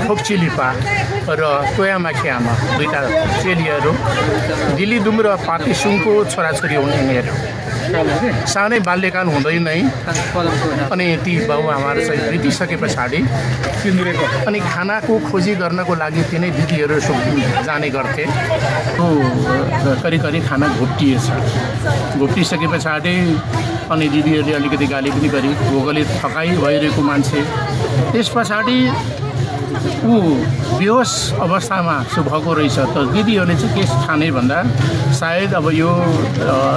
खोक्चिलिपा र तोयामाखियामा दुईटा चेलीहरू दिलीदुम र पातिसुङको छोराछोरी हुन् यिनीहरू। सानै बाल्यकाल हुँदै नै अनि ती बाबुआमाहरू चाहिँ बितिसके पछाडि अनि खानाको खोजी गर्नको लागि तिनै दिदीहरू जाने गर्थे। करिब खाना घोप्टिएछ। घोप्टिसके पछाडि अनि दिदीहरूले अलिकति गाली पनि गरी भोकले थकाइ भइरहेको मान्छे त्यस पछाडि ऊ बेहोस अवस्थामा भएको रहेछ। त दिदीहरूले चाहिँ के खाने भन्दा सायद अब यो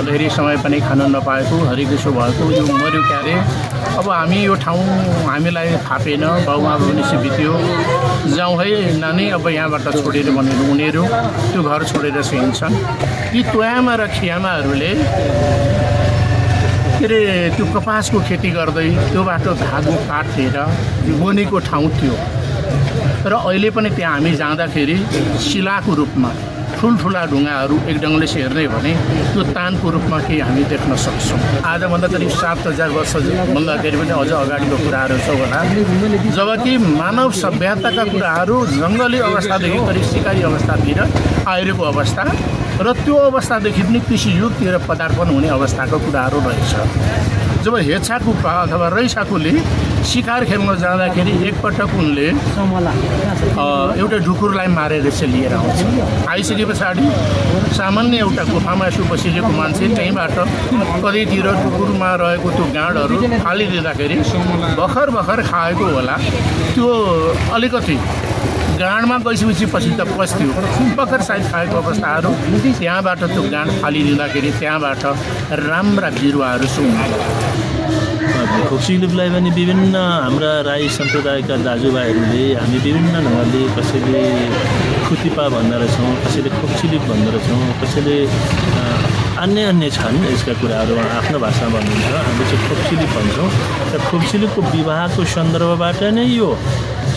धेरै समय पनि खान नपाएको हरेको भएको यो मर्यो क्यारे अब हामी यो ठाउँ हामीलाई थापेन बाउमा पनि बित्यो जाउँ है नानी अब यहाँबाट छोडेर भनेर उनीहरू त्यो घर छोडेर हिँड्छन्। यी तोयामा र खियामाहरूले के अरे त्यो कपासको खेती गर्दै त्यो बाटो धागो काटेर बनेको ठाउँ थियो र अहिले पनि त्यहाँ हामी जाँदाखेरि शिलाको रूपमा ठुल्ठुला ढुङ्गाहरू एक ढङ्गले हेर्ने भने त्यो तानको रूपमा केही हामी देख्न सक्छौँ। आजभन्दा करिब 7000 वर्ष भन्दाखेरि पनि अझ अगाडिको कुराहरू छ होला जबकि मानव सभ्यताका कुराहरू जङ्गली अवस्थादेखि करिब सिकारी अवस्थातिर आइरहेको अवस्था र त्यो अवस्थादेखि पनि कृषि युगतिर पदार्पण हुने अवस्थाको कुराहरू रहेछ। जब हेछाकुपा अथवा रैछाकुले शिकार खेल्न जाँदाखेरि एकपटक उनले एउटा ढुकुरलाई मारेर चाहिँ लिएर आउँछ। आइसके पछाडि सामान्य एउटा गुफामा यसो बसिरहेको मान्छे त्यहीँबाट कतैतिर ढुकुरमा रहेको त्यो गाँडहरू फालिदिँदाखेरि भर्खर खाएको होला त्यो अलिकति गाँडमा गइसकेपछि पछि त पस्थ्यो भर्खर सायद खाएको अवस्थाहरू त्यहाँबाट त्यो गाँड फालिदिँदाखेरि त्यहाँबाट राम्रा बिरुवाहरू खोक्चिलिपलाई पनि विभिन्न हाम्रा राई सम्प्रदायका दाजुभाइहरूले हामी विभिन्न ढङ्गले कसैले खुतिपा भन्दो रहेछौँ, कसैले खोक्चिलिप भन्दो रहेछौँ, कसैले अन्य छन् यसका कुराहरू आफ्नो भाषामा भन्नुहुन्छ। हामी चाहिँ खोक्चिलिप भन्छौँ र खोक्चिलिपको विवाहको सन्दर्भबाट नै यो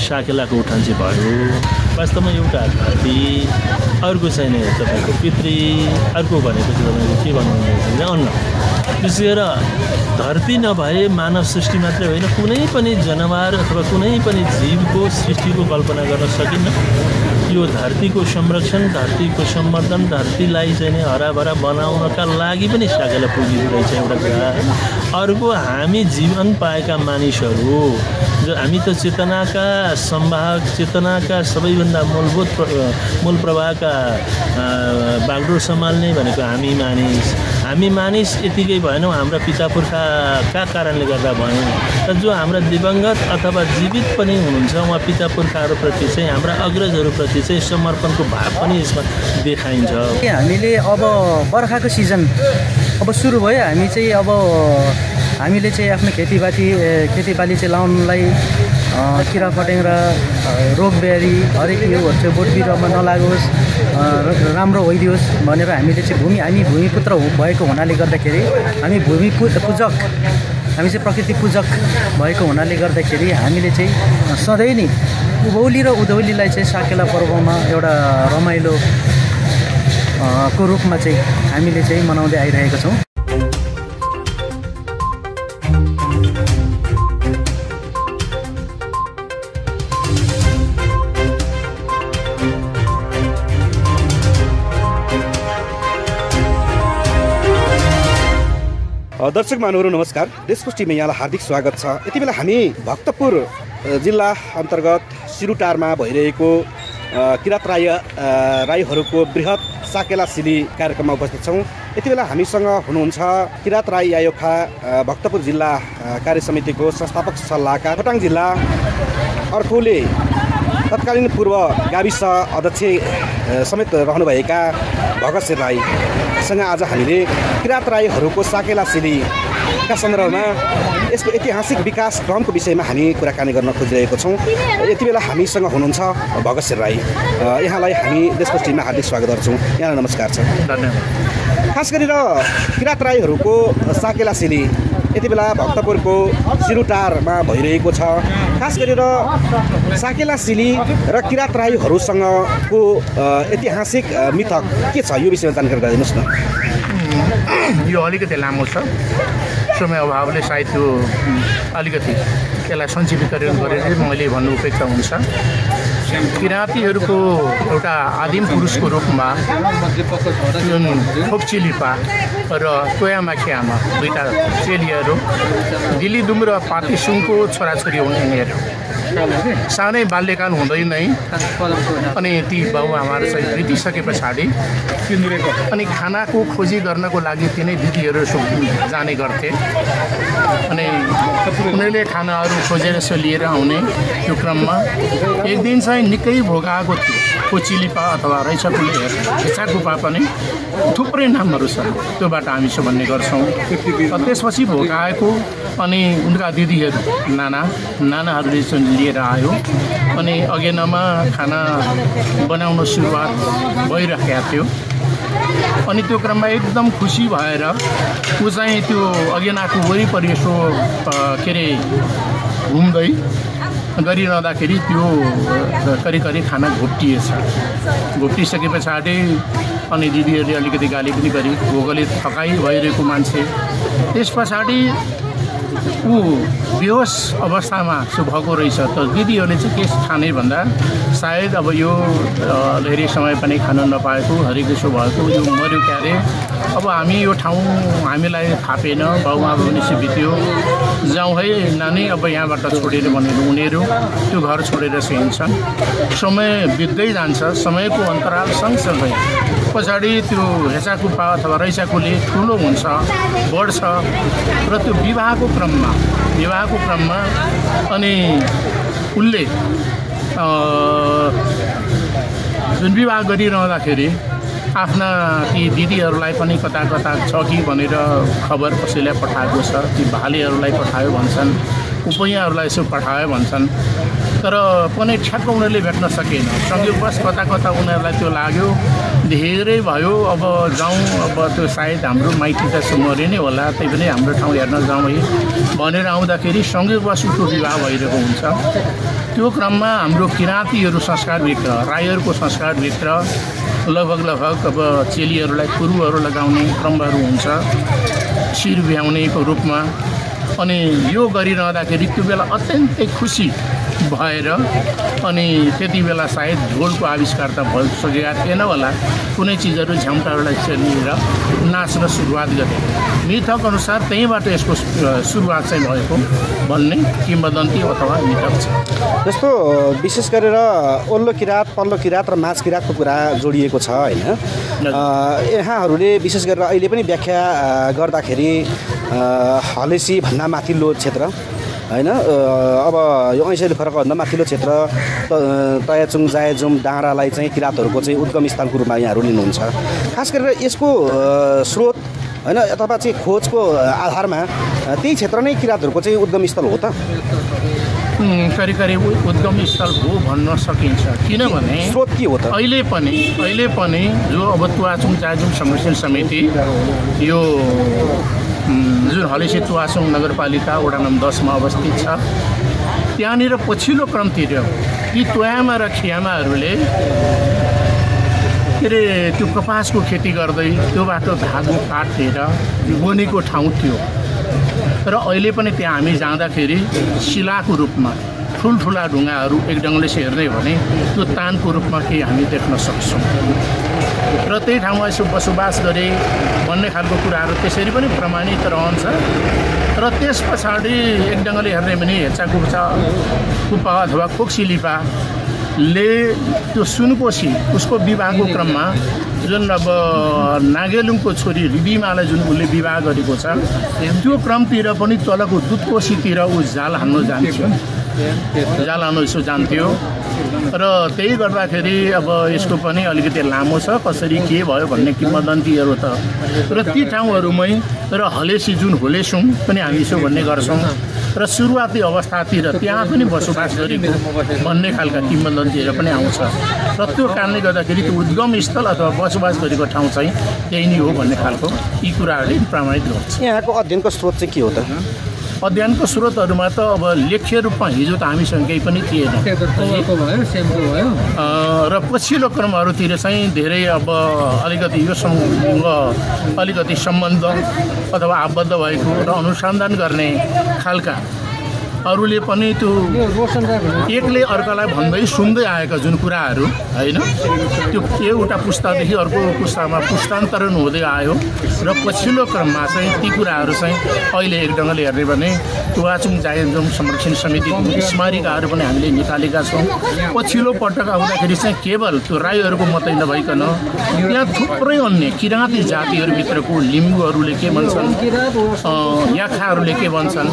साकेलाको उठान चाहिँ भयो। वास्तवमा एउटा धरती अर्को चाहिँ तपाईँको पितृ अर्को भनेको चाहिँ तपाईँको के भन्नुहुन्छ अन्न। विशेष गरेर धरती नभए मानव सृष्टि मात्रै होइन कुनै पनि जनावर अथवा कुनै पनि जीवको सृष्टिको कल्पना गर्न सकिन्न। यो धरतीको संरक्षण धरतीको सम्वर्धन धरतीलाई चाहिँ हराभरा बनाउनका लागि पनि साकेला पुगिरहेको रहेछ एउटा कुरा। अर्को हामी जीवन पाएका मानिसहरू जो हामी त चेतनाका संवाहक चेतनाका सबैभन्दा मूल प्रवाहका बागडोर सम्हाल्ने भनेको हामी मानिस यतिकै भएनौँ हाम्रा पिता पुर्खाका कारणले गर्दा भयौँ। र जो हाम्रा दिवंगत अथवा जीवित पनि हुनुहुन्छ उहाँ पिता पुर्खाहरूप्रति चाहिँ हाम्रा अग्रजहरूप्रति चाहिँ समर्पणको भाव पनि यसमा देखाइन्छ। हामीले अब बर्खाको सिजन अब सुरु भयो हामीले चाहिँ आफ्नो खेतीबाली चाहिँ लाउनलाई किरा फटेङ्ग्रा रोगब्याधी हरेक योहरू चाहिँ बोट बिरुवामा नलागोस् राम्रो होइदियोस् भनेर हामीले चाहिँ हामी भूमिपुत्र भएको हुनाले गर्दाखेरि हामी चाहिँ प्रकृति पूजक भएको हुनाले गर्दाखेरि हामीले चाहिँ सधैँ नै उभौली र उधौलीलाई चाहिँ साकेला पर्वमा एउटा रमाइलो को रूपमा चाहिँ हामीले चाहिँ मनाउँदै आइरहेका छौँ। दर्शक महानुहरू नमस्कार। देशको टिममा यहाँलाई हार्दिक स्वागत छ। यति बेला हामी भक्तपुर जिल्ला अन्तर्गत सिरुटारमा भइरहेको किरात राईहरूको बृहत साकेला सिली कार्यक्रममा उपस्थित छौँ। यति बेला हामीसँग हुनुहुन्छ किरात राई आयोखा भक्तपुर जिल्ला कार्य समितिको संस्थापक सल्लाहकार खोटाङ जिल्ला अर्कोले तत्कालीन पूर्व गाविस अध्यक्ष समेत रहनुभएका भगत शेर राईसँग आज हामीले किरात राईहरूको साकेला सिलीका सन्दर्भमा यसको ऐतिहासिक विकास क्रमको विषयमा हामी कुराकानी गर्न खोजिरहेको छौँ। यति बेला हामीसँग हुनुहुन्छ भगत शेर राई। यहाँलाई हामी देशको टिममा हार्दिक स्वागत गर्छौँ। यहाँलाई नमस्कार छ। धन्यवाद। खास गरेर किरात राईहरूको साकेला सिली यति बेला भक्तपुरको सिरुटारमा भइरहेको छ। खास गरेर साकेला सिली र किरात राईहरूसँगको ऐतिहासिक मिथक के छ यो विषयमा जानकारी गराइदिनुहोस् न। यो अलिकति लामो छ, समय अभावले सायद त्यो अलिकति त्यसलाई सञ्जीवीकरण गरेर मैले भन्नु उपयुक्त हुन्छ। किराँतीहरूको एउटा आदिम पुरुषको रूपमा जुन फोक्चिलिपा र तोयामाखी आमा दुईटा चेलीहरू दिलिदुम र पातिसुङको छोराछोरी हुन् यिनीहरू। सानै बाल्यकाल हुँदै नै अनि ती बाबुआमाहरू चाहिँ बितिसके पछाडि अनि खानाको खोजी गर्नको लागि तिनै दिदीहरू जाने गर्थे। अनि उनीहरूले खानाहरू खोजेर यसो लिएर आउने त्यो क्रममा एक दिन चाहिँ निकै भोगाएको थियो। कोचिलिपा अथवा रैछाकुले हेचाकुपा पनि थुप्रै नामहरू छ, त्योबाट हामी यसो भन्ने गर्छौँ। त्यसपछि भोगाएको अनि उनका दिदीहरू नानाहरूले चाहिँ लिएर आयो अनि अगेनामा खाना बनाउन सुरुवात भइरहेको थियो। अनि त्यो क्रममा एकदम खुसी भएर ऊ चाहिँ त्यो अगेनाको वरिपरि यसो के अरे घुम्दै गरिरहँदाखेरि त्यो करिब खाना घोप्टिएछ। घोप्टिसके पछाडि अनि दिदीहरूले अलिकति गाली पनि गरी भोकले थकाइ भइरहेको मान्छे। त्यस पछाडि ऊ बेहोस अवस्थामा सो भएको रहेछ। त दिदीहरूले चाहिँ के ठाने भन्दा सायद अब यो धेरै समय पनि खान नपाएको हरिकेसो भएको यो मर्यो क्यारे, अब हामी यो ठाउँ हामीलाई थापेन, बाबुआमा पनि बित्यो, जाउँ है नानी अब यहाँबाट छोडेर भनेर उनीहरू त्यो घर छोडेर हिँड्छन्। समय बित्दै जान्छ, समयको अन्तराल सँगसँगै पछाडि त्यो हेचाकुपा अथवा रैछाकुले ठुलो हुन्छ, बढ्छ र त्यो विवाहको क्रममा अनि उसले जुन विवाह गरिरहँदाखेरि आफ्ना ती दिदीहरूलाई पनि कता कता छ कि भनेर खबर कसैलाई पठाएको छ। ती भालेहरूलाई पठायो भन्छन्, उपैयाहरूलाई यसो पठायो भन्छन्, तर पनि ठ्याक्क उनीहरूले भेट्न सकेन। संयोगवश कता कता उनीहरूलाई त्यो लाग्यो धेरै भयो, अब जाउँ, अब त्यो सायद हाम्रो माइती त मरे नै होला, त्यही पनि हाम्रो ठाउँ हेर्न जाउँ है भनेर आउँदाखेरि संयोगवश उसको विवाह भइरहेको हुन्छ। त्यो क्रममा हाम्रो किराँतीहरू संस्कारभित्र, राईहरूको संस्कारभित्र लगभग अब चेलीहरूलाई कुरुहरू लगाउने क्रमहरू हुन्छ शिर भ्याउनेको रूपमा। अनि यो गरिरहँदाखेरि त्यो बेला अत्यन्तै खुसी भएर अनि त्यति बेला सायद ढोलको आविष्कार त भइसकेका थिएन होला, कुनै चिजहरू झ्याम्टाहरूलाई लिएर नाच्न सुरुवात गरे। मिथक अनुसार त्यहीँबाट यसको सुरुवात चाहिँ भएको भन्ने किंवदन्ती अथवा मिथक छ। जस्तो विशेष गरेर ओल्लो किराँत, पल्लो किराँत र माझ किराँतको कुरा जोडिएको छ होइन। यहाँहरूले विशेष गरेर अहिले पनि व्याख्या गर्दाखेरि हलेसी भन्दा माथिल्लो क्षेत्र होइन, अब यो ऐँसेली फरकभन्दा माथिल्लो क्षेत्र तयाचुङ, जायजुम, डाँडालाई चाहिँ किराँतहरूको चाहिँ उद्गम स्थानको रूपमा यहाँहरू लिनुहुन्छ। खास गरेर यसको स्रोत होइन अथवा चाहिँ खोजको आधारमा त्यही क्षेत्र नै किराँतहरूको चाहिँ उद्गम स्थल हो त? करिब उद्गम स्थल हो भन्न सकिन्छ, किनभने स्रोत के हो त? अहिले पनि जो अब तुवाचुङ जायजुङ संरक्षण समिति यो जुन हलेसी तुवाचुङ नगरपालिका वडा नम्बर 10 मा अवस्थित छ, त्यहाँनिर पछिल्लो क्रमतिर ती तोयामा र खियामाहरूले के अरे त्यो कपासको खेती गर्दै त्योबाट धागो काटेर बोनीको ठाउँ थियो र अहिले पनि त्यहाँ हामी जाँदाखेरि शिलाको रूपमा ठुल्ठुला ढुङ्गाहरू एक ढङ्गले हेर्दै भने त्यो तानको रूपमा केही हामी देख्न सक्छौँ र त्यही ठाउँमा यसो बसोबास गरे भन्ने खालको कुराहरू त्यसरी पनि प्रमाणित रहन्छ। र त्यस पछाडि एक ढङ्गले हेर्ने भने हेचाकुपा अथवा कोक्सिलिपाले त्यो सुनकोशी उसको विवाहको क्रममा जुन अब नागेलुङको छोरी रिबिमालाई जुन उसले विवाह गरेको छ त्यो क्रमतिर पनि तलको दुधकोशीतिर ऊ जाल हान्नु यसो जान्थ्यो र त्यही गर्दाखेरि अब यसको पनि अलिकति लामो छ, कसरी के भयो भन्ने किंवदन्तीहरू त र ती ठाउँहरूमै र हलेसी जुन होलेसुङ पनि हामी यसो भन्ने गर्छौँ र सुरुवाती अवस्थातिर त्यहाँ पनि बसोबास गरेको भन्ने खालका किंवदन्तीहरू पनि आउँछ र त्यो कारणले गर्दाखेरि त्यो उद्गम स्थल अथवा बसोबास गरेको ठाउँ चाहिँ त्यही नै हो भन्ने खालको यी कुराहरूले प्रमाणित गर्छ। यहाँको अध्ययनको स्रोत चाहिँ के हो त? अध्ययनको स्रोतहरूमा त अब लेख्य रूपमा हिजो त हामीसँग केही पनि थिएन र पछिल्लो क्रमहरूतिर चाहिँ धेरै अब अलिकति योसँग अलिकति सम्बन्ध अथवा आबद्ध भएको र अनुसन्धान गर्ने खालका अरूले पनि त्यो एकले अर्कालाई भन्दै सुन्दै आएका जुन कुराहरू होइन त्यो एउटा पुस्तादेखि अर्को पुस्तामा पुस्तान्तरण हुँदै आयो र पछिल्लो क्रममा चाहिँ ती कुराहरू चाहिँ अहिले एक ढङ्गले हेर्ने भने तुवाचुङ जायन्जोङ संरक्षण समितिको स्मारिकाहरू पनि हामीले निकालेका छौँ। पछिल्लो पटक आउँदाखेरि चाहिँ केवल त्यो राईहरूको मात्रै नभइकन त्यहाँ थुप्रै अन्य किराँती जातिहरूभित्रको लिम्बूहरूले के भन्छन्, याखाहरूले के भन्छन्,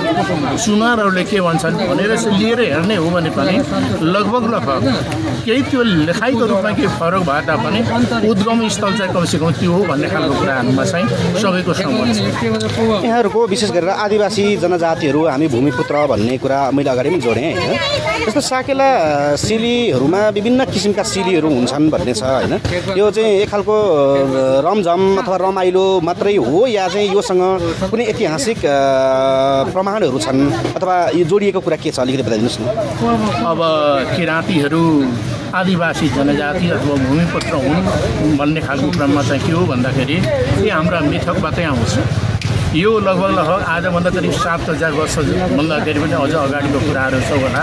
सुनारहरूले के भन्छन् भनेर चाहिँ लिएर हेर्ने हो भने पनि लगभग केही त्यो लेखाइको रूपमा केही फरक भए तापनि उद्गम स्थल चाहिँ कमसेकम त्यो हो भन्ने खालको कुराहरूमा चाहिँ सबैको सहमत छ। यहाँहरूको विशेष गरेर आदिवासी जनजातिहरू हामी भूमिपुत्र भन्ने कुरा मैले अगाडि पनि जोडेँ होइन। जस्तो साकेला सिलीहरूमा विभिन्न किसिमका सिलीहरू हुन्छन् भन्ने छ होइन। यो चाहिँ एक खालको रमझम अथवा रमाइलो मात्रै हो या चाहिँ योसँग कुनै ऐतिहासिक प्रमाणहरू छन् अथवा यो जोडिएको कुरा के छ अलिकति बताइदिनुहोस् न। अब किराँतीहरू आदिवासी जनजाति अथवा भूमिपुत्र हुन् भन्ने खालको क्रममा चाहिँ के हो भन्दाखेरि यो हाम्रा मिथकबाटै आउँछ। यो लगभग आजभन्दा करिब 7000 वर्षभन्दाखेरि पनि अझ अगाडिको कुराहरू छ होला,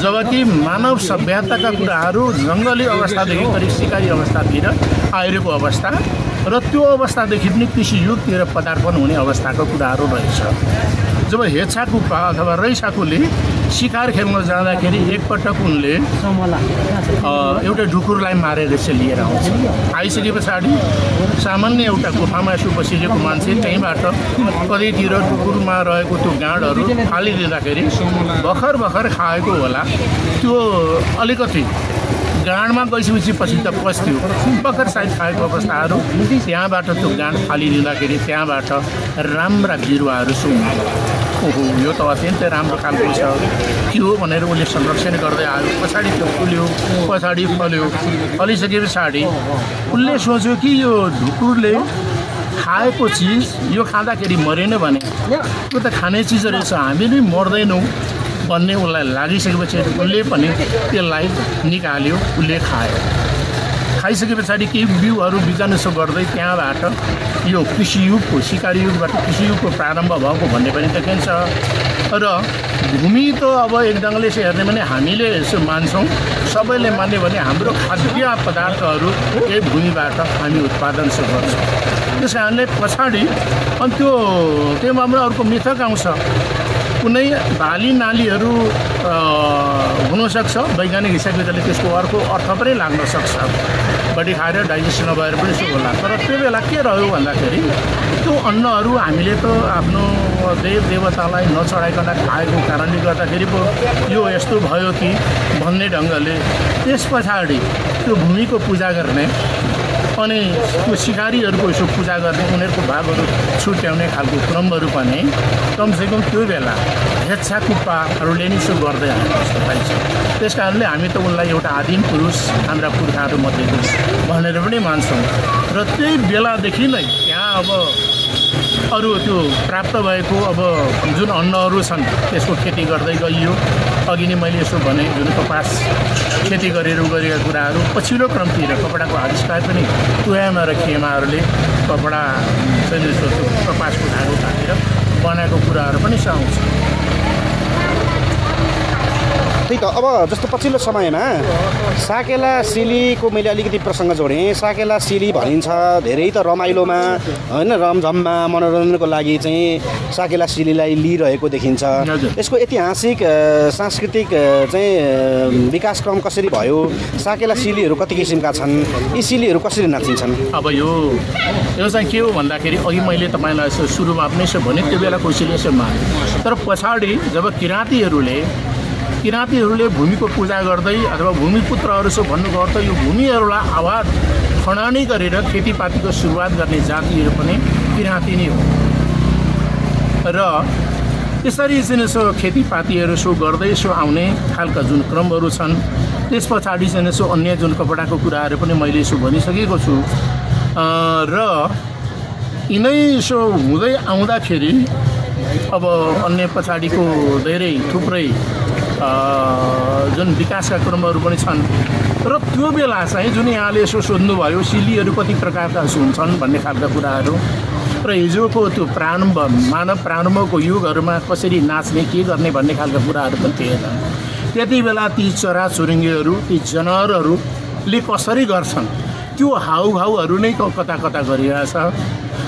जबकि मानव सभ्यताका कुराहरू जङ्गली अवस्थादेखि करिब सिकारी अवस्थातिर आइरहेको अवस्था र त्यो अवस्थादेखि पनि कृषि युगतिर पदार्पण हुने अवस्थाको कुराहरू रहेछ। जब हेछाकुपा अथवा रैछाकुले शिकार खेल्न जाँदाखेरि एकपटक उनले एउटा ढुकुरलाई मारेर चाहिँ लिएर आउँछ। आइसके पछाडि सामान्य एउटा गुफामा यसो बसिरहेको मान्छे त्यहीँबाट कतैतिर ढुकुरमा रहेको त्यो गाँडहरू फालिदिँदाखेरि भर्खर खाएको होला, त्यो अलिकति गाँडमा गइसकेपछि पछि त पस्थ्यो, भर्खर सायद खाएको अवस्थाहरू त्यहाँबाट त्यो गाँड फालिदिँदाखेरि त्यहाँबाट राम्रा बिरुवाहरू सुन्नु। ओहो यो त अत्यन्तै राम्रो खालको छ के हो भनेर उसले संरक्षण गर्दै आयो। पछाडि त्यो फुल्यो, पछाडि फल्यो, फलिसके पछाडि उसले सोच्यो कि यो ढुकुरले खाएको चिज यो खाँदाखेरि मरेन भने त्यो त खाने चिज रहेछ, हामी नै मर्दैनौँ भन्ने उसलाई लागिसकेपछि उसले पनि त्यसलाई निकाल्यो, उसले खायो। खाइसके पछाडि केही बिउहरू बिजनेसो गर्दै त्यहाँबाट यो कृषि युगको सिकारी युगबाट कृषि युगको प्रारम्भ भएको भन्ने पनि देखिन्छ। र भूमि त अब एक ढङ्गले चाहिँ हेर्ने भने हामीले यसो मान्छौँ, सबैले मान्यो भने हाम्रो खाद्य पदार्थहरू यही भूमिबाट हामी उत्पादन चाहिँ गर्छौँ। त्यस कारणले पछाडि अनि त्योमा पनि अर्को मिथक आउँछ, कुनै बाली नालीहरू हुनसक्छ, वैज्ञानिक हिसाबले त्यसको अर्को अर्थ पनि लाग्न सक्छ, बढी खाएर डाइजेस्ट नभएर पनि यसो होला। तर त्यो बेला के रह्यो भन्दाखेरि त्यो अन्नहरू हामीले त आफ्नो देवतालाई नचढाइकन खाएको कारणले गर्दाखेरि पो यो यस्तो भयो कि भन्ने ढङ्गले त्यस पछाडि त्यो भूमिको पूजा गर्ने अनि त्यो सिकारीहरूको यसो पूजा गर्ने उनीहरूको भागहरू छुट्याउने खालको क्रमहरू पनि कमसेकम त्यो बेला हेछाकुप्पाहरूले नि यसो गर्दै आएको जस्तो पाइन्छ। त्यस कारणले हामी त उनलाई एउटा आदिम पुरुष हाम्रा पुर्खाहरूमध्येको भनेर पनि मान्छौँ र त्यही बेलादेखि नै त्यहाँ अब अरू त्यो प्राप्त भएको अब जुन अन्नहरू छन् त्यसको खेती गर्दै गइयो। अघि नै मैले यसो भने जुन कपास खेती गरेर गरेका कुराहरू पछिल्लो क्रमतिर कपडाको आविष्कार पनि तुयामा र खेमाहरूले कपडा चाहिँ कपासको धागो काटेर बनाएको कुराहरू पनि आउँछ। त्यही त अब जस्तो पछिल्लो समयमा साकेला सिलीको मैले अलिकति प्रसङ्ग जोडेँ। साकेला सिली भनिन्छ धेरै त रमाइलोमा होइन, रमझममा मनोरञ्जनको लागि चाहिँ साकेला सिलीलाई लिइरहेको देखिन्छ। यसको ऐतिहासिक सांस्कृतिक चाहिँ विकासक्रम कसरी भयो, साकेला सिलीहरू कति किसिमका छन्, यी सिलीहरू कसरी नाचिन्छन्? अब यो चाहिँ के हो भन्दाखेरि अघि मैले तपाईँलाई यसो सुरुमा पनि यसो भने त्यो बेलाको सिली यसो माने, तर पछाडि जब किराँतीहरूले भूमिको पूजा गर्दै अथवा भूमिपुत्रहरू सो भन्नुभयो त यो भूमिहरूलाई आवाज खनानी गरेर खेतीपातीको सुरुवात गर्ने जातिहरू पनि किराँती नै हो र यसरी चाहिँ यसो खेतीपातीहरू सो गर्दै यसो आउने खालका जुन क्रमहरू छन्। त्यस पछाडि चाहिँ यसो अन्य जुन कपडाको कुराहरू पनि मैले यसो भनिसकेको छु र यिनै यसो हुँदै आउँदाखेरि अब अन्य पछाडिको धेरै थुप्रै जुन विकासका क्रमहरू पनि छन् र त्यो बेला चाहिँ जुन यहाँले यसो सोध्नुभयो सिलीहरू कति प्रकारका हुन्छन् भन्ने खालका कुराहरू र हिजोको त्यो मानव प्रारम्भको युगहरूमा कसरी नाच्ने के गर्ने भन्ने खालको कुराहरू पनि थिएन। त्यति बेला ती चराचुरुङ्गीहरू ती जनावरहरूले कसरी गर्छन् त्यो हाउभाउहरू नै कता कता गरिरहेछ।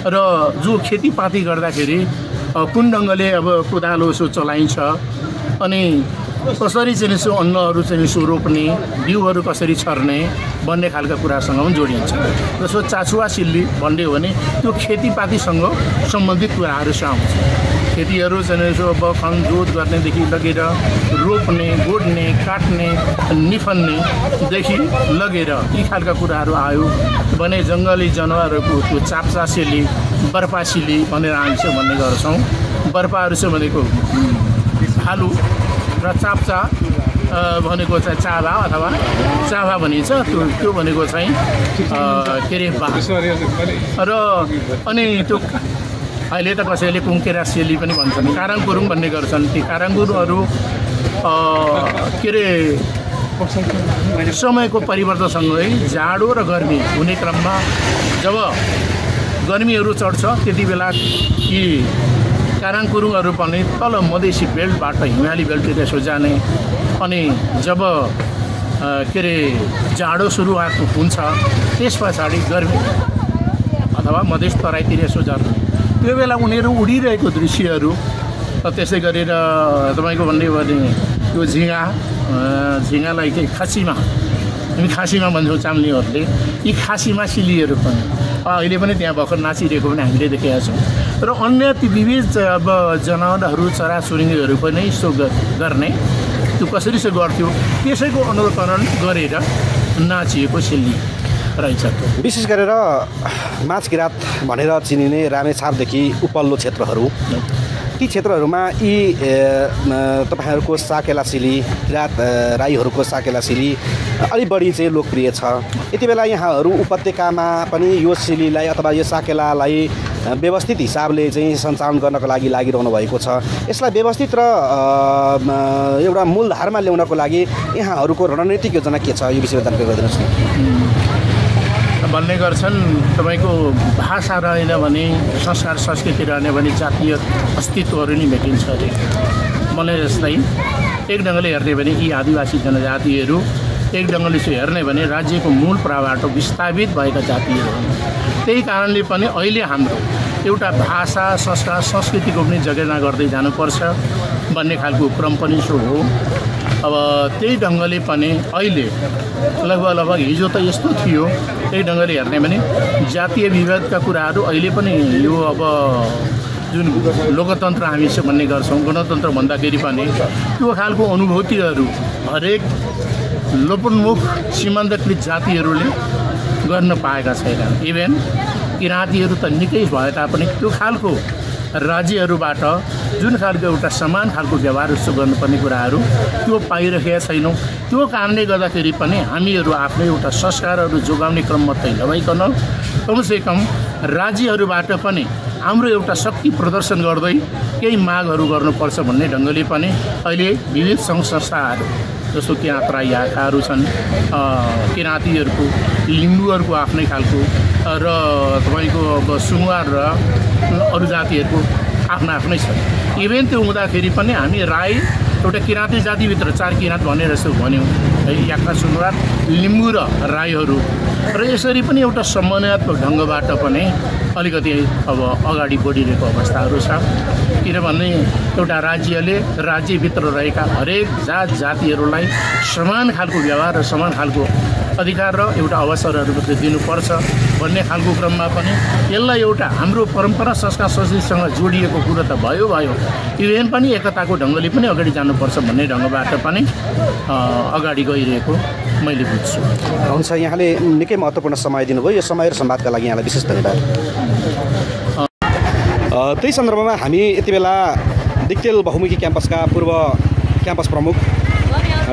र जो खेतीपाती गर्दाखेरि कुन ढङ्गले अब कोदालो यसो चलाइन्छ अनि कसरी चाहिँ यसो अन्नहरू चाहिँ यसो रोप्ने बिउहरू कसरी छर्ने भन्ने खालका कुरासँग पनि जोडिन्छ। जस्तो चाचुवा सिल्ली भन्ने हो भने त्यो खेतीपातीसँग सम्बन्धित कुराहरू आउँछ। खेतीहरू चाहिँ यसो अब खनजोत गर्नेदेखि लगेर रोप्ने गोड्ने काट्ने निफन्नेदेखि लगेर यी खालका कुराहरू आयो भने जङ्गली जनावरहरूको त्यो चाप्चासेली बर्पासिली भनेर हामी चाहिँ भन्ने गर्छौँ। बर्पाहरू चाहिँ भनेको भालु र चाप्चा भनेको चाहिँ चाभा अथवा चाभा भनिन्छ। त्यो भनेको चाहिँ के अरे बाघ र अनि त्यो अहिले त कसैले कुङ्केरा सेली पनि भन्छन्, काराङकुरुङ भन्ने गर्छन्। ती काराङकुरुङहरू के अरे समयको परिवर्तनसँगै जाडो र गर्मी हुने क्रममा जब गर्मीहरू चढ्छ त्यति बेला यी काराङकुरुङहरू पनि तल मधेसी बेल्टबाट हिमाली बेल्टतिर यसो जाने अनि जब के अरे जाडो सुरुवात हुन्छ त्यस पछाडि गर्मी अथवा मधेस तराईतिर यसो जाने त्यो बेला उनीहरू उडिरहेको दृश्यहरू। त्यसै गरेर तपाईँको भन्ने हो भने त्यो झिँगालाई चाहिँ खासीमा हामी खासीमा भन्छौँ चाम्लीहरूले, यी खासीमा सिलीहरू पनि अहिले पनि त्यहाँ भर्खर नाचिरहेको पनि हामीले देखेका छौँ। र अन्य ती विविध अब जनावरहरू चराचुरुङ्गीहरू पनि यसो गर्ने त्यो कसरी चाहिँ गर्थ्यो त्यसैको अनुकरण गरेर नाचिएको सिल्ली रहेछ। विशेष गरेर माझ किराँत भनेर चिनिने रामेछापदेखि उपल्लो क्षेत्रहरू, ती क्षेत्रहरूमा यी तपाईँहरूको साकेला सिली किराँत राईहरूको साकेला सिली अलि बढी चाहिँ लोकप्रिय छ। यति बेला यहाँहरू उपत्यकामा पनि यो सिलीलाई अथवा यो साकेलालाई व्यवस्थित हिसाबले चाहिँ सञ्चालन गर्नको लागि लागिरहनु भएको छ। यसलाई व्यवस्थित र एउटा मूलधारमा ल्याउनको लागि यहाँहरूको रणनीतिक योजना के छ, यो विषयमा जानकारी गरिदिनुहोस् न। भन्ने गर्छन् तपाईँको भाषा रहेन भने संस्कार संस्कृति रहेन भने जातीय अस्तित्वहरू नै भेटिन्छ अरे। मलाई जस्तै एक ढङ्गले हेर्ने भने यी आदिवासी जनजातिहरू एक ढङ्गले चाहिँ हेर्ने भने राज्यको मूल प्रभावबाट विस्थापित भएका जातिहरू हुन्। त्यही कारणले पनि अहिले हाम्रो एउटा भाषा संस्कार संस्कृतिको पनि जगेर्ना गर्दै जानुपर्छ भन्ने खालको क्रम पनि सो हो। अब त्यही ढङ्गले पनि अहिले लगभग हिजो त यस्तो थियो, त्यही ढङ्गले हेर्ने भने जातीय विभेदका कुराहरू अहिले पनि यो अब जुन लोकतन्त्र हामी चाहिँ भन्ने गर्छौँ गणतन्त्र भन्दाखेरि पनि त्यो खालको अनुभूतिहरू हरेक लोपोन्मुख सीमान्तकृत जातिहरूले गर्न पाएका छैनन्। इभेन किराँतीहरू त निकै भए तापनि त्यो खालको राज्यहरूबाट जुन खालको एउटा समान खालको व्यवहार जस्तो गर्नुपर्ने कुराहरू त्यो पाइरहेका छैनौँ। त्यो कारणले गर्दाखेरि पनि हामीहरू आफ्नो एउटा संस्कारहरू जोगाउने क्रम मात्रै नभइकन कमसेकम राज्यहरूबाट पनि हाम्रो एउटा शक्ति प्रदर्शन गर्दै केही मागहरू गर्नुपर्छ भन्ने ढङ्गले पनि अहिले विविध सङ्घ संस्थाहरू जस्तो किराँत राई आखाहरू छन्, किराँतीहरूको लिम्बूहरूको आफ्नै खालको र तपाईँको अब सुनुवार र अरू जातिहरूको आफ्ना आफ्नै छ। इभेन त्यो हुँदाखेरि पनि हामी राई एउटा किराँती जातिभित्र 4 किराँत भनेर यसो भन्यौँ है, याक्का सुनुवार लिम्बू र राईहरू र यसरी पनि एउटा समन्वयात्मक ढङ्गबाट पनि अलिकति अब अगाडि बढिरहेको अवस्थाहरू छ। किनभने एउटा राज्यले राज्यभित्र रहेका हरेक जात जातिहरूलाई समान खालको व्यवहार र समान खालको अधिकार र एउटा अवसरहरू मात्रै दिनुपर्छ भन्ने खालको क्रममा पनि यसलाई एउटा हाम्रो परम्परा संस्कार संस्कृतिसँग जोडिएको कुरो त भयो, इभेन पनि एकताको ढङ्गले पनि अगाडि जानुपर्छ भन्ने ढङ्गबाट पनि अगाडि गइरहेको मैले बुझ्छु। हुन्छ, यहाँले निकै महत्त्वपूर्ण समय दिनुभयो। यो समय र संवादका लागि यहाँलाई विशेष धन्यवाद। त्यही सन्दर्भमा हामी यति बेला दिक्तेल बहुमुखी क्याम्पसका पूर्व क्याम्पस प्रमुख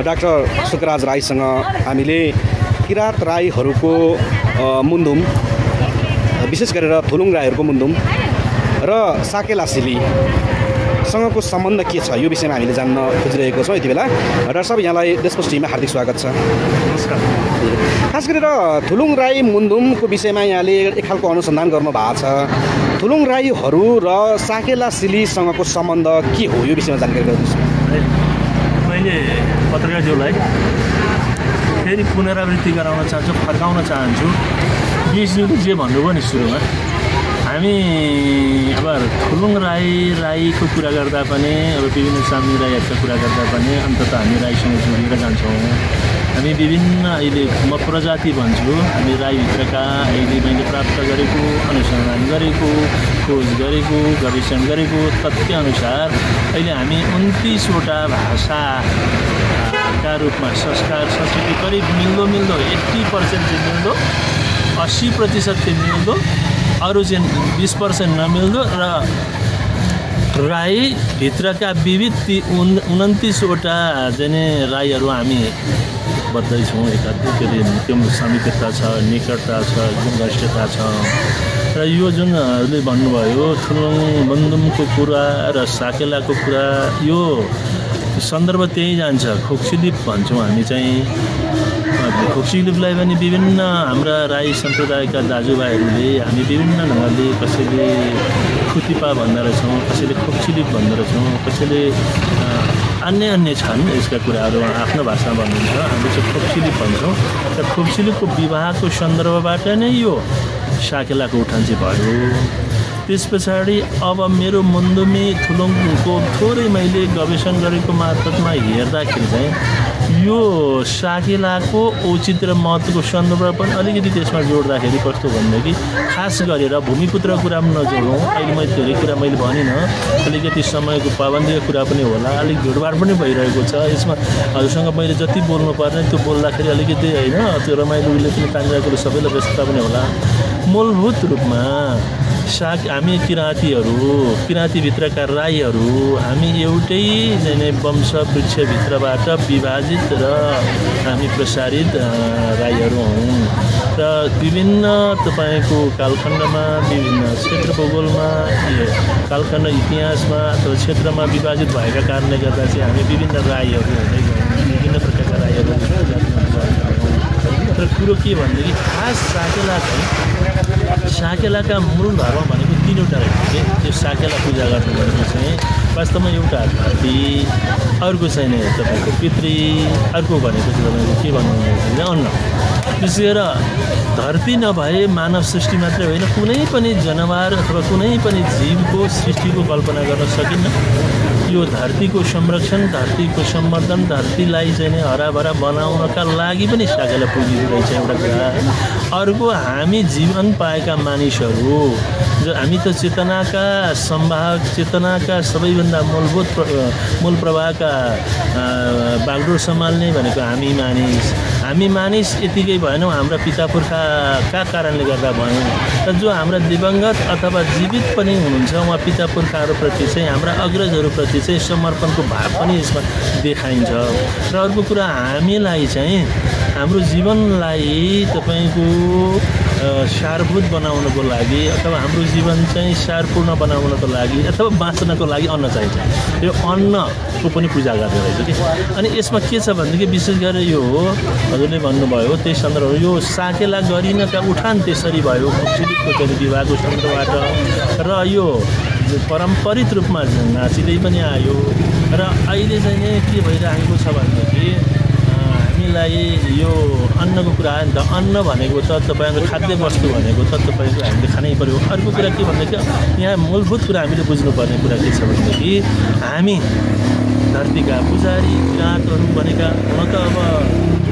डाक्टर सुकराज राईसँग हामीले किराँत राईहरूको मुन्धुम, विशेष गरेर थुलुङ राईहरूको मुन्धुम र साकेला सिलीसँगको सम्बन्ध के छ यो विषयमा हामीले जान्न खोजिरहेको छौँ। यति बेला डाक्टर साहब यहाँलाई देशको टिममा हार्दिक स्वागत छ। नमस्कार। खास गरेर थुलुङ राई मुन्धुमको विषयमा यहाँले एक खालको अनुसन्धान गर्नुभएको छ। थुलुङ राईहरू र साकेला सिलीसँगको सम्बन्ध के हो यो विषयमा जानकारी गराउनुहोस्। मैले पत्रकारज्यूलाई फेरि पुनरावृत्ति गराउन चाहन्छु, फर्काउन चाहन्छु। विष्णुले जे भन्नुभयो नि सुरुमा, हामी अब थुलुङ राईको कुरा गर्दा पनि, अब विभिन्न चामलिङ राईहरूका कुरा गर्दा पनि अन्ततः हामी राईसँग जोडिएर जान्छौँ। हामी विभिन्न अहिले म प्रजाति भन्छु, हामी राईभित्रका अहिले मैले प्राप्त गरेको, अनुसन्धान गरेको, खोज गरेको, गवेषण गरेको तथ्यअनुसार अहिले हामी 29वटा भाषाका रूपमा संस्कार संस्कृति करिब मिल्दो 80% चाहिँ मिल्दो, 80% चाहिँ मिल्दो, अरू चाहिँ 20% नमिल्दो र राईभित्रका विविध 29वटा चाहिँ राईहरू हामी बद्दैछौँ। के अरे त्यो समीपता छ, निकटता छ, घनिष्ठता छ। र यो जुनहरूले भन्नुभयो थुलुङ बन्दुमको कुरा र साकेलाको कुरा, यो सन्दर्भ त्यही जान्छ। खोक्सिलिप भन्छौँ हामी चाहिँ। खोक्सिलिपलाई पनि विभिन्न हाम्रा राई सम्प्रदायका दाजुभाइहरूले हामी विभिन्न ढङ्गले, कसैले खुतिपा भन्दो रहेछौँ, कसैले खोक्सिलिप भन्दो रहेछौँ, कसैले अन्य छन् यसका कुराहरू आफ्नो भाषामा भन्नुहुन्छ। हामी चाहिँ खोक्सिलिप भन्छौँ। र खोक्सिलिपको विवाहको सन्दर्भबाट नै यो साकेलाको उठान चाहिँ भयो। त्यस पछाडि अब मेरो मन्दुमी थुलुङको थोरै मैले गवेषण गरेको मार्फतमा हेर्दाखेरि चाहिँ यो साकेलाको औचित्य र महत्त्वको सन्दर्भ पनि अलिकति त्यसमा जोड्दाखेरि कस्तो भनेदेखि, खास गरेर भूमिपुत्रको कुरा पनि नजोडौँ। अहिले मैले धेरै कुरा मैले भनिनँ, अलिकति समयको पाबन्दीको कुरा पनि होला, अलिक भिडभाड पनि भइरहेको छ यसमा। हजुरसँग मैले जति बोल्नु पर्ने त्यो बोल्दाखेरि अलिकति होइन त्यो रमाइलोले पनि तानिरहेको सबैलाई व्यस्तता पनि होला। मूलभूत रूपमा हामी किराँतीभित्रका राईहरू हामी एउटै वंश वृक्षभित्रबाट विभाजित र हामी प्रसारित राईहरू हौँ। र विभिन्न तपाईँको कालखण्डमा, विभिन्न क्षेत्र भूगोलमा, कालखण्ड इतिहासमा अथवा क्षेत्रमा विभाजित भएका कारणले गर्दा चाहिँ हामी विभिन्न राईहरू हुँदै गयौँ, विभिन्न प्रकारका राईहरू। तर कुरो के भनेदेखि खास साकेलाका मूल धर्म भनेको 3वटा रहेछ। त्यो साकेला पूजा गर्नु भनेको चाहिँ वास्तवमा एउटा धरती, अर्को चाहिँ तपाईँको पितृ, अर्को भनेको चाहिँ तपाईँको के भन्नुहुन्छ अन्न। विशेष गरेर धरती नभए मानव सृष्टि मात्रै होइन, कुनै पनि जनावर अथवा कुनै पनि जीवको सृष्टिको कल्पना गर्न सकिन्न। यो धरतीको संरक्षण, धरतीको सम्वर्धन, धरतीलाई चाहिँ हराभरा बनाउनका लागि पनि साकेला पुजिएको रहेछ एउटा कुरा। अर्को हामी जीवन पाएका मानिसहरू, हामी त चेतनाका सम्वाहक, चेतनाका सबैभन्दा मूल प्रवाहका बागडोर सम्हाल्ने भनेको हामी मानिस यतिकै भएनौँ, हाम्रा पिता पुर्खाका कारणले गर्दा भयौँ। र जो हाम्रा दिवंगत अथवा जीवित पनि हुनुहुन्छ उहाँ पिता पुर्खाहरूप्रति चाहिँ, हाम्रा अग्रजहरूप्रति चाहिँ समर्पणको भाव पनि यसमा देखाइन्छ। र अर्को कुरा, हामीलाई चाहिँ हाम्रो जीवनलाई तपाईँको सारभूत बनाउनको लागि अथवा हाम्रो जीवन चाहिँ सारपूर्ण बनाउनको लागि अथवा बाँच्नको लागि अन्न चाहिन्छ। यो अन्नको पनि पूजा गर्ने रहेछ कि। अनि यसमा के छ भनेदेखि विशेष गरेर यो हजुरले भन्नुभयो त्यही सन्दर्भ, यो साकेला गरिनका उठान त्यसरी भयो खोक्सिलिपको चाहिँ विवाहको सन्दर्भबाट। र यो पारम्परिक रूपमा नाचिँदै पनि आयो। र अहिले चाहिँ के भइरहेको छ भनेदेखि हामीलाई यो अन्नको कुरा आयो नि त। अन्न भनेको त तपाईँको खाद्य वस्तु भनेको त तपाईँको हामीले खानै पर्यो। अर्को कुरा के भनेदेखि यहाँ मूलभूत कुरा हामीले बुझ्नुपर्ने कुरा के छ भनेदेखि हामी धरतीका पुजारी किराँतहरू भनेका हुन त अब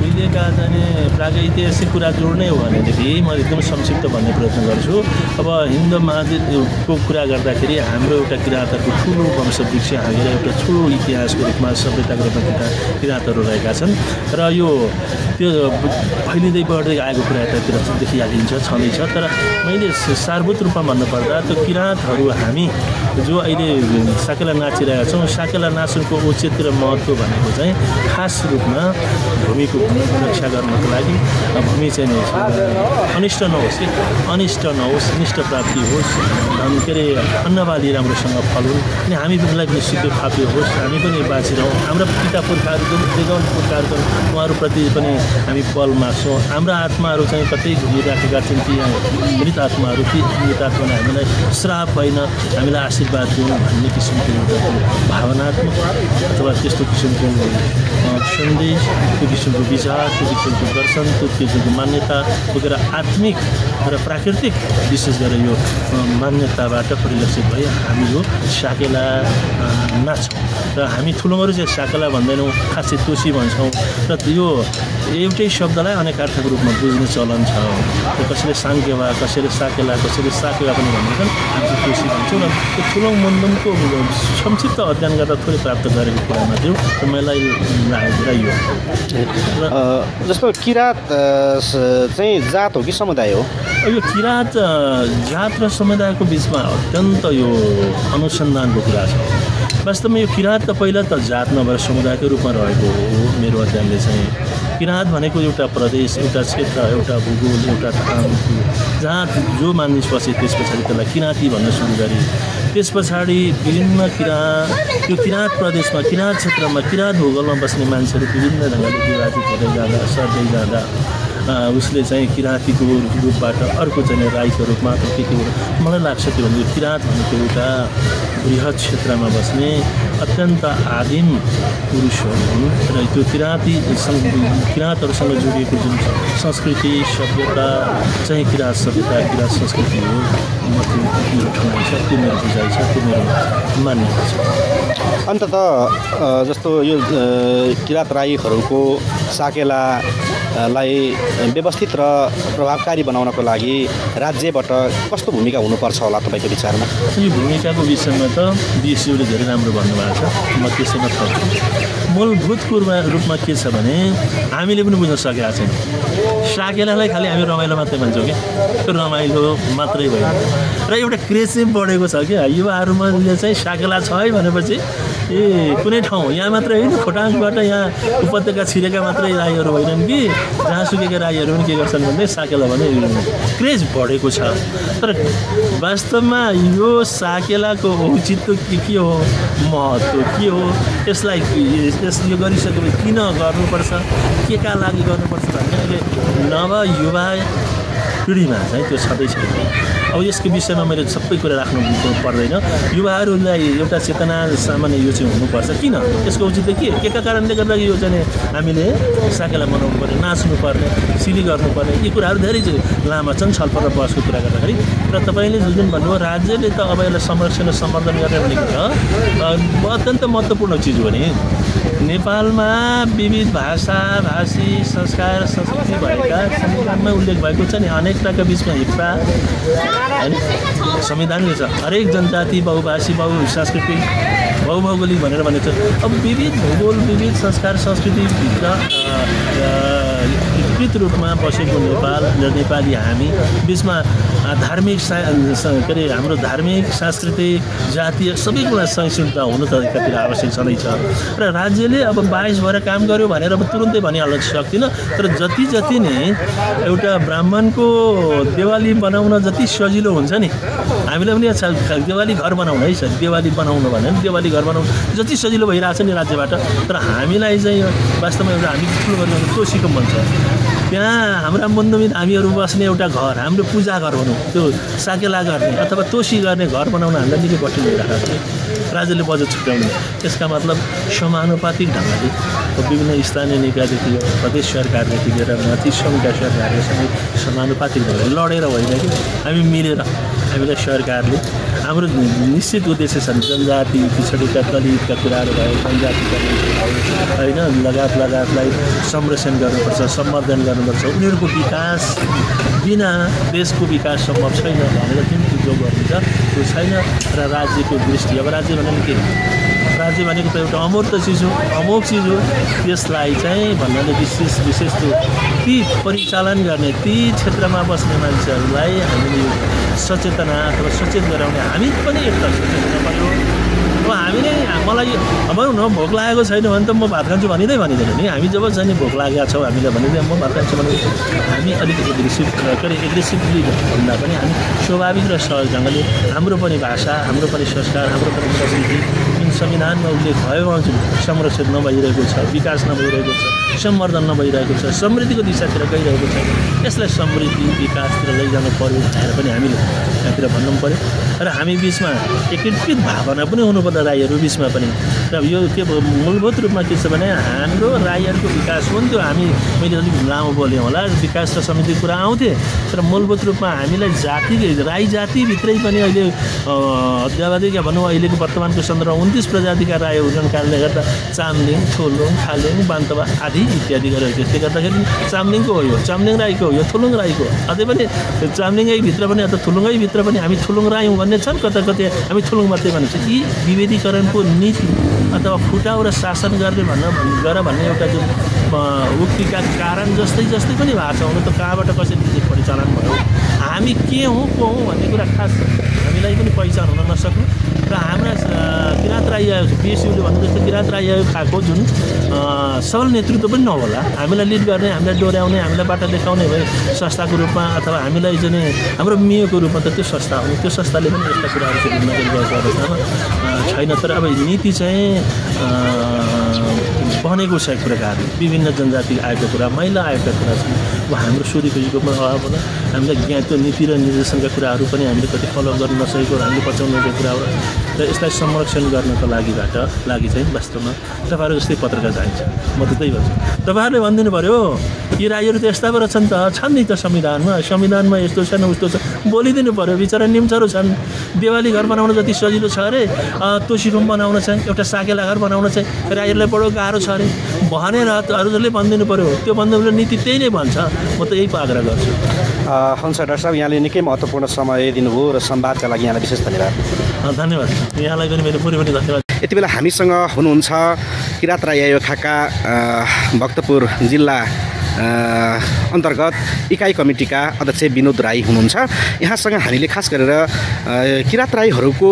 उहिलेका चाहिँ प्रागैतिहासिक कुरा जोड्ने हो भनेदेखि म एकदम संक्षिप्त भन्ने प्रयत्न गर्छु। अब हिन्द महाद्वीपको कुरा गर्दाखेरि हाम्रो एउटा किराँतहरूको ठुलो वंशवृक्ष हाँगेर एउटा ठुलो इतिहासको रूपमा सभ्यताको रूपमा किराँतहरू रहेका छन्। र यो त्यो फैलिँदै बढ्दै आएको कुरा यतातिर देखिहालिन्छ, छँदैछ। तर मैले सारभूत रूपमा भन्नुपर्दा त्यो किराँतहरू हामी जो अहिले साकेला नाचिरहेका छौँ, साकेला नाचको औचित्य र महत्त्व भनेको चाहिँ खास रूपमा भूमिको रक्षा गर्नको लागि, भूमि चाहिँ अनिष्ट नहोस् कि अनिष्ट नहोस्, निष्ठ प्राप्ति होस्, के अरे अन्नबाली राम्रोसँग फलोस् अनि हामीलाई पनि शुद्ध खाद्य होस्, हामी पनि बाँचिरहौँ। हाम्रा पिता पुर्खाहरू देगाउन पुर्खाहरू उहाँहरूप्रति पनि हामी बल माग्छौँ। हाम्रा आत्माहरू चाहिँ कतै घुमिराखेका छन् ती मृत आत्माहरू, ती मृत आत्माले हामीलाई श्राप होइन हामीलाई आशीर्वाद दिउँ भन्ने किसिमको भावनात्मक अथवा त्यस्तो किसिमको सन्देश, त्यो किसिमको विचार, त्यो किसिमको दर्शन, त्यो किसिमको मान्यता बोकेर आत्मिक र प्राकृतिक विशेष गरेर यो मान्यताबाट परिलक्षित भए हामी यो साकेला नाच्छौँ र हामी ठुलोहरू चाहिँ साकेला भन्दैनौँ, खासै तोसी भन्छौँ र यो एउटै शब्दलाई अनेक अर्थको रूपमा बुझ्ने चलन छ। कसैले साङ्केवा, कसैले साकेला, कसैले साकेवा पनि भन्छन्, हामी चाहिँ तोसी भन्छौँ र त्यो ठुलो मन्दनको संक्षिप्त अध्ययन गर्दा थोरै प्राप्त गरेको कुरामा थियो र मलाई लागेको यो जस्तो किराँत चाहिँ जात हो कि समुदाय हो? यो किराँत जात र समुदायको बिचमा अत्यन्त यो अनुसन्धानको कुरा छ। वास्तवमा यो किराँत त पहिला त जात नभएर समुदायको रूपमा रहेको हो। मेरो अध्ययनले चाहिँ किराँत भनेको एउटा प्रदेश, एउटा क्षेत्र, एउटा भूगोल, एउटा ठाउँ जहाँ जो मानिस बसे त्यस पछाडि त्यसलाई किराँती भन्न सुरु गरे। त्यस पछाडि विभिन्न त्यो किराँत प्रदेशमा, किराँत क्षेत्रमा, किराँत भूगोलमा बस्ने मान्छेहरू विभिन्न ढङ्गले विभाजित हुँदै जाँदा, सर्दै जाँदा उसले चाहिँ किराँतीको रूपबाट अर्को चाहिँ राईको रूपमा के मलाई लाग्छ त्यो भनेको किराँत भनेको एउटा बृहत क्षेत्रमा बस्ने अत्यन्त आदिम पुरुषहरू हुन् र त्यो किराँतहरूसँग जोडिएको जुन संस्कृति सभ्यता चाहिँ किराँत सभ्यता किराँत संस्कृति हो। म त्यो ठनाइ छ, त्यो मेरो बुझाइ छ, त्यो मेरो मान्यता छ। अन्ततः जस्तो यो किराँत राईहरूको साकेलालाई व्यवस्थित र प्रभावकारी बनाउनको लागि राज्यबाट कस्तो भूमिका हुनुपर्छ होला तपाईँको विचारमा? यो भूमिकाको विषयमा त बिएसयूले धेरै राम्रो भन्नुभएको छ, म त्यसैमा थप्छु। मूलभूत रूपमा के छ भने हामीले पनि बुझ्न सकेका छैनौँ। साकेलालाई खालि हामी रमाइलो मात्रै भन्छौँ कि त्यो रमाइलो मात्रै भयो र एउटा क्रेज चाहिँ बढेको छ कि युवाहरूमा चाहिँ साकेला छ है भनेपछि कुनै ठाउँ यहाँ मात्रै होइन, खोटाङबाट यहाँ उपत्यका छिरेका मात्रै राईहरू होइनन् कि जहाँ सुकेका राईहरू पनि के गर्छन् भन्दै साकेला भने क्रेज बढेको छ। तर वास्तवमा यो साकेलाको औचित्य के हो, महत्त्व के हो, यसलाई यो गरिसकेपछि किन गर्नुपर्छ, के का लागि गर्नुपर्छ भन्ने अहिले नव युवा पिँढीमा चाहिँ त्यो छँदै छैन। अब यसको विषयमा मैले सबै कुरा राख्नु पर्दैन। युवाहरूलाई एउटा चेतना सामान्य यो चाहिँ हुनुपर्छ। किन यसको औचित्य के का कारणले गर्दा यो चाहिँ हामीले साकेला मनाउनु पर्ने, नाच्नु पर्ने, सिली गर्नुपर्ने, यी कुराहरू धेरै लामा छन् छलफल र बहसको कुरा गर्दाखेरि। र तपाईँले जुन भन्नुभयो राज्यले त अब यसलाई संरक्षण र सम्वर्धन गर्ने भनेको छ अत्यन्त महत्त्वपूर्ण चिज हो नि। नेपालमा विविध भाषा भाषी संस्कार संस्कृति भएका संविधानमा उल्लेख भएको छ नि, अनेकताका बिचमा एकता होइन संविधानले छ। हरेक जनजाति बहुभाषी बहुसांस्कृतिक बहुभौगोलिक भनेर भनेको छ। अब विविध भूगोल विविध संस्कार संस्कृतिभित्र एकीकृत रूपमा बसेको नेपाल र नेपाली हामी बिचमा धार्मिक के अरे हाम्रो धार्मिक सांस्कृतिक जातीय सबै कुरा सहिष्णुता हुनु त एकातिर आवश्यक छँदैछ। र राज्यले अब 22 भएर काम गर्यो भनेर अब तुरुन्तै भनिहाल्न सक्दिनँ। तर जति नै एउटा ब्राह्मणको देवाली बनाउन जति सजिलो हुन्छ नि, हामीलाई पनि देवाली घर बनाउनु है सर, देवाली बनाउनु भने देवाली घर बनाउनु जति सजिलो भइरहेछ नि राज्यबाट। तर हामीलाई चाहिँ वास्तवमा एउटा हामी ठुलो गर्ने तोसीको मन छ, त्यहाँ हाम्रा बन्धुमित हामीहरू बस्ने एउटा घर, हाम्रो पूजा घर भनौँ, त्यो साकेला गर्ने अथवा तोसी गर्ने घर बनाउन हामीलाई निकै कठिन भइरहेको छ। राज्यले बजेट छुट्याउने, त्यसका मतलब समानुपातिक ढङ्गले विभिन्न स्थानीय निकायदेखि प्रदेश सरकारदेखि लिएर माथि सङ्घका सरकारले समानुपातिक ढङ्गले लडेर होइन कि हामी मिलेर हामीलाई सरकारले हाम्रो निश्चित उद्देश्य छन् जनजाति पिछडेका दलितका कुराहरू भयो, जनजातिका होइन लगायतलाई संरक्षण गर्नुपर्छ, सम्वर्धन गर्नुपर्छ। उनीहरूको विकास बिना देशको विकास सम्भव छैन भनेर जुन जो गरिन्छ त्यो छैन। र राज्यको दृष्टि, अब राज्य भनेको के, राज्य भनेको त एउटा अमूर्त चिज हो, अमोघ चिज हो। त्यसलाई चाहिँ भन्नाले विशेष ती परिचालन गर्ने ती क्षेत्रमा बस्ने मान्छेहरूलाई हामीले सचेतना अथवा सचेत गराउने हामी पनि एकता सचेत हुन पर्यो। हामीले मलाई भनौँ न भोक लागेको छैन भने त म भात खान्छु भनिँदैन नि हामी जब चाहिँ नि भोक लागेका छौँ हामीलाई भनिदियो म भात खान्छु भने हामी अलिक एग्रेसिभली भन्दा पनि हामी स्वाभाविक र सहज ढङ्गले हाम्रो पनि भाषा हाम्रो पनि संस्कार हाम्रो पनि संस्कृति जुन संविधानमा उल्लेख भएमा जुन संरक्षण नभइरहेको छ विकास नभइरहेको छ सम्वर्धन नभइरहेको छ समृद्धिको दिशातिर गइरहेको छ यसलाई समृद्धि विकासतिर लैजानु पर्यो भनेर पनि हामीले यहाँतिर भन्नु पऱ्यो र हामी बिचमा एकीकृत भावना पनि हुनुपर्छ राईहरू बिचमा पनि र यो के मूलभूत रूपमा के छ भने हाम्रो राईहरूको विकास हो नि त्यो हामी मैले अलिक लामो बोलेँ होला विकास र समृद्धिको कुरा आउँथे तर मूलभूत रूपमा हामीलाई जाति राई जातिभित्रै पनि अहिले अद्यावधि क्या भनौँ अहिलेको वर्तमानको सन्दर्भमा 29 प्रजातिका राई हुनुको कारणले गर्दा चामलिङ थोलुङ खालेङ बान्तवा आदि इत्यादि गरेर त्यसले गर्दाखेरि चामलिङको हो यो चामलिङ राईको हो यो थुलुङ राईको अझै पनि चामलिङैभित्र पनि अथवा थुलुङैभित्र पनि हामी थुलुङ राई हौँ भन्ने छन् कता कतै हामी थुलुङ मात्रै भन्छ यी विभेदीकरणको नीति अथवा फुटाउ र शासन गर्ने भन्ने एउटा जुन उक्तिका कारण जस्तै पनि भएको छ हुन त कहाँबाट कसरी परिचालन भयो हामी के हौँ को हौँ भन्ने कुरा खास हामीलाई पनि पहिचान हुन नसक्नु र हाम्रा किराँत राई पिएसयुले भन्नु जस्तो किराँत राई खाएको जुन सबल नेतृत्व पनि नहोला हामीलाई लिड गर्ने हामीलाई डोर्याउने हामीलाई बाटो देखाउने भए संस्थाको रूपमा अथवा हामीलाई चाहिँ हाम्रो मियोको रूपमा त त्यो संस्था हो त्यो संस्थाले पनि यस्ता कुराहरू चाहिँ गएको अवस्थामा छैन तर अब नीति चाहिँ बनेको छ कुराहरू विभिन्न जनजाति आएको कुरा महिला आएका कुरा छन् अब हाम्रो सोधेको युगमा अभाव होला हामीलाई ज्ञान त्यो नीति र निर्देशनका कुराहरू पनि हामीले कति फलो गर्न नसकेको हामीले पचाउनुको कुरा हो र यसलाई संरक्षण गर्नको लागि चाहिँ वास्तवमा तपाईँहरू जस्तै पत्रकार चाहिन्छ म त त्यही भन्छु तपाईँहरूले भनिदिनु पऱ्यो यी राईहरू त यस्ता भएर छन् नि त संविधानमा यस्तो छैन उस्तो छ बोलिदिनु पऱ्यो बिचरा निम्चहरू छन् देवाली घर बनाउन जति सजिलो छ अरे तोसीरुम बनाउन चाहिँ एउटा साकेला घर बनाउन चाहिँ राईहरूलाई बडो गाह्रो छ अरे भनेर अरूले भनिदिनु पऱ्यो त्यो भन्दा नीति त्यही नै भन्छ म त यही आग्रह गर्छु हुन्छ डाक्टर साहब यहाँले निकै महत्त्वपूर्ण समय दिनुभयो र संवादका लागि यहाँलाई विशेष धन्यवाद यहाँलाई पनि मेरो पुरै पनि धन्यवाद यति बेला हामीसँग हुनुहुन्छ किराँत राई आयोगका भक्तपुर जिल्ला अन्तर्गत इकाइ कमिटीका अध्यक्ष विनोद राई हुनुहुन्छ यहाँसँग हामीले खास गरेर किराँत राईहरूको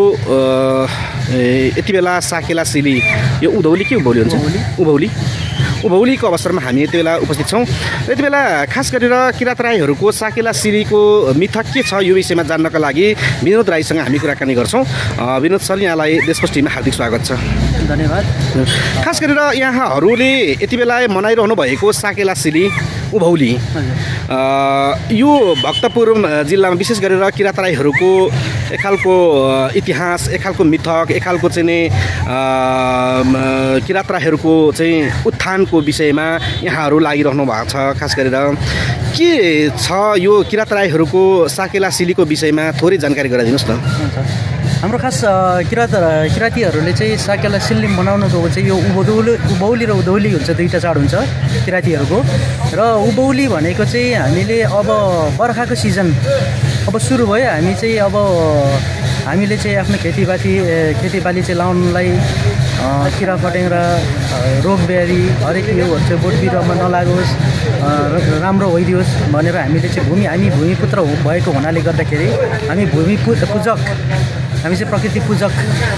यति बेला साकेला सिली यो उधौली के उभौली हुन्छ उभौलीको अवसरमा हामी यति बेला उपस्थित छौँ र यति बेला खास गरेर किराँत राईहरूको साकेला सिलीको मिथक के छ यो विषयमा जान्नका लागि विनोद राईसँग हामी कुराकानी गर्छौँ विनोद सर यहाँलाई देशपोस्ट टिममा हार्दिक स्वागत छ धन्यवाद खास गरेर यहाँहरूले यति बेला मनाइरहनु भएको साकेला सिली उभौली यो भक्तपुर जिल्लामा विशेष गरेर किराँत राईहरूको एक खालको इतिहास एक खालको मिथक एक खालको चाहिँ किराँत राईहरूको चाहिँ उत्थानको विषयमा यहाँहरू लागिरहनु भएको छ खास गरेर के छ यो किराँत राईहरूको साकेला सिलीको विषयमा थोरै जानकारी गराइदिनुहोस् न हाम्रो खास किराँतीहरूले चाहिँ साकेला सिल्ली मनाउनुको चाहिँ यो उभौली र उधौली हुन्छ दुईवटा चाड हुन्छ किराँतीहरूको र उभौली भनेको चाहिँ हामीले अब बर्खाको सिजन अब सुरु भयो हामीले चाहिँ आफ्नो खेतीबाली चाहिँ लाउनलाई किरा फटेङ्ग्रा रोग बिहारी हरेक योहरू चाहिँ बोट बिरुवामा नलागोस् राम्रो होइदियोस् भनेर हामी भूमिपुत्र भएको हुनाले गर्दाखेरि हामी चाहिँ प्रकृति पूजक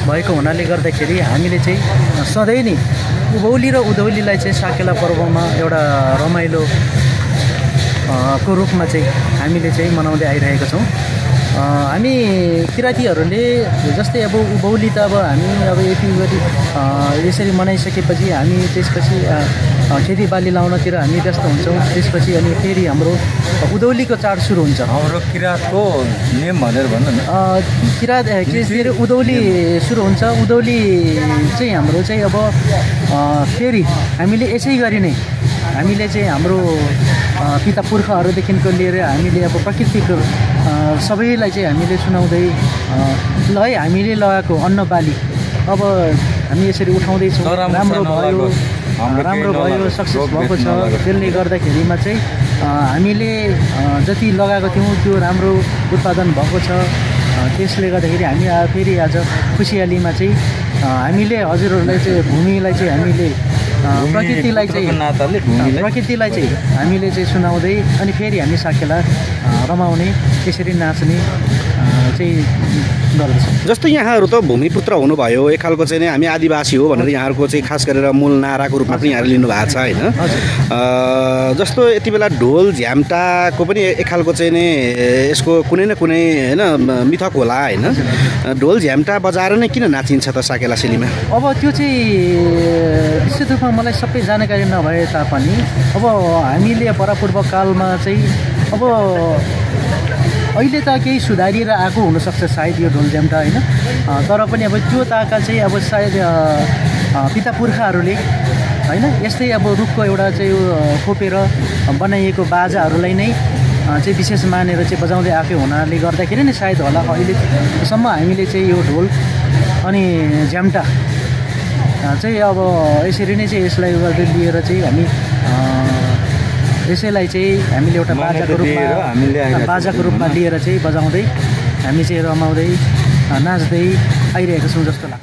भएको हुनाले गर्दाखेरि हामीले चाहिँ सधैँ नै उभौली र उधौलीलाई चाहिँ साकेला पर्वमा एउटा रमाइलो को रूपमा चाहिँ हामीले चाहिँ मनाउँदै आइरहेका छौँ हामी किराँतीहरूले जस्तै अब उभौली त अब हामी अब यसरी मनाइसकेपछि हामी त्यसपछि खेतीबाली लाउनतिर हामी व्यस्त हुन्छौँ त्यसपछि अनि फेरि हाम्रो उधौलीको चाड सुरु हुन्छ हाम्रो किराँतको नियम भनेर भन्नु न फेरि उधौली सुरु हुन्छ उधौली चाहिँ हाम्रो चाहिँ अब फेरि हामीले यसै गरी नै हामीले चाहिँ हाम्रो पिता पुर्खाहरूदेखिको लिएर हामीले अब प्रकृतिको सबैलाई चाहिँ हामीले सुनाउँदै ल है हामीले लगाएको अन्न बाली अब हामी यसरी उठाउँदैछौँ राम्रो भयो सक्सेस भएको छ त्यसले गर्दाखेरिमा चाहिँ हामीले जति लगाएको थियौँ त्यो राम्रो उत्पादन भएको छ त्यसले गर्दाखेरि हामी फेरि आज खुसियालीमा चाहिँ हामीले हजुरहरूलाई चाहिँ भूमिलाई चाहिँ हामीले प्रकृतिलाई चाहिँ हामीले चाहिँ सुनाउँदै अनि फेरि हामी साकेला रमाउने त्यसरी नाच्ने चाहिँ गर्दछौँ। जस्तो यहाँहरू त भूमिपुत्र हुनुभयो, एक खालको चाहिँ हामी आदिवासी हो भनेर यहाँहरूको चाहिँ खास गरेर मूल नाराको रूपमा पनि यहाँले लिनु भएको छ होइन। जस्तो यति बेला ढोल झ्याम्टाको पनि एक खालको चाहिँ नि यसको कुनै न कुनै होइन मिथक होला होइन। ढोल झ्याम्टा बजाएर नै किन नाचिन्छ त साकेला सेलीमा? अब त्यो चाहिँ विशेष रूपमा मलाई सबै जानकारी नभए तापनि अब हामीले परापूर्व कालमा चाहिँ अब अहिले त केही सुधारिएर आएको हुनसक्छ सायद यो ढोल झ्याम्टा होइन, तर पनि अब त्यो ताका चाहिँ अब सायद पिता पुर्खाहरूले होइन यस्तै अब रुखको एउटा चाहिँ खोपेर बनाइएको बाजाहरूलाई नै चाहिँ विशेष मानेर चाहिँ बजाउँदै आएको हुनाले गर्दाखेरि नै सायद होला अहिलेसम्म हामीले चाहिँ यो ढोल अनि झ्याम्टा चाहिँ अब यसरी नै चाहिँ यसलाई लिएर चाहिँ हामी यसैलाई चाहिँ हामीले एउटा बाजाको रूपमा लिएर चाहिँ बजाउँदै हामी चाहिँ रमाउँदै नाच्दै आइरहेको छौँ जस्तो लाग्छ।